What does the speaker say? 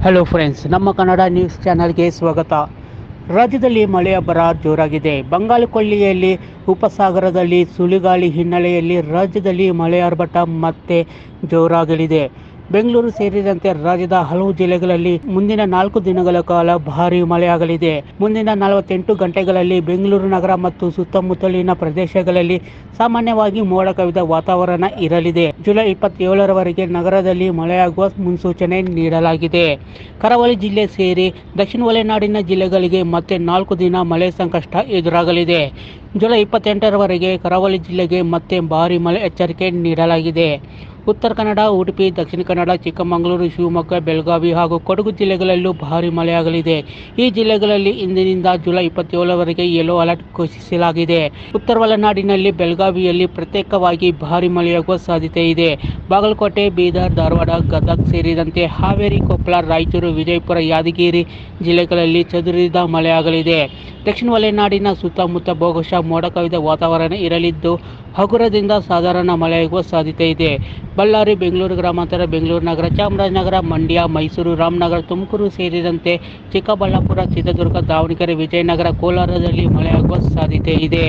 Hello friends, ನಮ್ಮ Kannada news ಚಾನಲ್ಗೆ ಸ್ವಾಗತ. ರಾಜ್ಯದಲ್ಲಿ ಮಳೆಯ ಬರ ಜೋರಾಗಿದೆ. ಬಂಗಾಳ ಕೊಲ್ಲಿಯಲ್ಲಿ ಉಪಸಾಗರದಲ್ಲಿ ಸುಳಿಗಾಳಿ ಹಿನ್ನೆಲೆಯಲ್ಲಿ ರಾಜ್ಯದಲ್ಲಿ ಮಳೆಯ ಆರ್ಭಟ ಮತ್ತೆ ಜೋರಾಗಲಿದೆ. ಬೆಂಗಳೂರು ಸೇರಿದಂತೆ ರಾಜ್ಯದ ಹಲವು ಜಿಲ್ಲೆಗಳಲ್ಲಿ ಮುಂದಿನ 4 ದಿನಗಳ ಕಾಲ ಭಾರೀ ಮಳೆಯಾಗಲಿದೆ. ಮುಂದಿನ 48 ಗಂಟೆಗಳಲ್ಲಿ ಬೆಂಗಳೂರು ನಗರ ಮತ್ತು ಸುತ್ತಮುತ್ತಲಿನ ಪ್ರದೇಶಗಳಲ್ಲಿ ಸಾಮಾನ್ಯವಾಗಿ ಮೋಡ ಕವಿದ ವಾತಾವರಣ ಇರಲಿದೆ. ಜುಲೈ 27ರವರೆಗೆ ನಗರದಲ್ಲಿ ಮಳೆಯಾಗುವ ಮುನ್ಸೂಚನೆ ನೀಡಲಾಗಿದೆ. ಕರಾವಳಿ ಜಿಲ್ಲೆ ಸೇರಿ ದಕ್ಷಿಣ ಒಳನಾಡಿನ ಜಿಲ್ಲೆಗಳಿಗೆ ಮತ್ತೆ 4 ದಿನ ಮಳೆ ಸಂಕಷ್ಟ ಎದುರಾಗಲಿದೆ. ಜುಲೈ 28ರವರೆಗೆ ಕರಾವಳಿ ಜಿಲ್ಲೆಗೆ ಮತ್ತೆ ಭಾರೀ ಮಳೆ ಎಚ್ಚರಿಕೆ ನೀಡಲಾಗಿದೆ. ಉತ್ತರ ಕನ್ನಡ, ಉಡುಪಿ, ದಕ್ಷಿಣ ಕನ್ನಡ, ಚಿಕ್ಕಮಗಳೂರು, ಶಿವಮೊಗ್ಗ, ಬೆಳಗಾವಿ ಹಾಗೂ ಕೊಡಗು ಜಿಲ್ಲೆಗಳಲ್ಲೂ ಭಾರೀ ಮಳೆಯಾಗಲಿದೆ. ಈ ಜಿಲ್ಲೆಗಳಲ್ಲಿ ಇಂದಿನಿಂದ ಜುಲೈ 27ರವರೆಗೆ ಯೆಲ್ಲೋ ಅಲರ್ಟ್ ಘೋಷಿಸಲಾಗಿದೆ. ಉತ್ತರ ಒಳನಾಡಿನಲ್ಲಿ ಬೆಳಗಾವಿಯಲ್ಲಿ ಪ್ರತ್ಯೇಕವಾಗಿ ಭಾರೀ ಮಳೆಯಾಗುವ ಸಾಧ್ಯತೆ ಇದೆ. ಬಾಗಲಕೋಟೆ, ಬೀದರ್, ಧಾರವಾಡ, ಗದಗ ಸೇರಿದಂತೆ ಹಾವೇರಿ, ಕೊಪ್ಪಳ, ರಾಯಚೂರು, ವಿಜಯಪುರ, ಯಾದಗಿರಿ ಜಿಲ್ಲೆಗಳಲ್ಲಿ ಚದುರಿದ ಮಳೆಯಾಗಲಿದೆ. ದಕ್ಷಿಣ ಒಳನಾಡಿನ ಸುತ್ತಮುತ್ತ ಬಹುಶಃ ಮೋಡ ಕವಿದ ವಾತಾವರಣ ಇರಲಿದ್ದು ಹಗುರದಿಂದ ಸಾಧಾರಣ ಮಳೆಯಾಗುವ ಸಾಧ್ಯತೆ ಇದೆ. ಬಳ್ಳಾರಿ, ಬೆಂಗಳೂರು ಗ್ರಾಮಾಂತರ, ಬೆಂಗಳೂರು ನಗರ, ಚಾಮರಾಜನಗರ, ಮಂಡ್ಯ, ಮೈಸೂರು, ರಾಮನಗರ, ತುಮಕೂರು ಸೇರಿದಂತೆ ಚಿಕ್ಕಬಳ್ಳಾಪುರ, ಚಿತ್ರದುರ್ಗ, ದಾವಣಗೆರೆ, ವಿಜಯನಗರ, ಕೋಲಾರದಲ್ಲಿ ಮಳೆಯಾಗುವ ಸಾಧ್ಯತೆ ಇದೆ.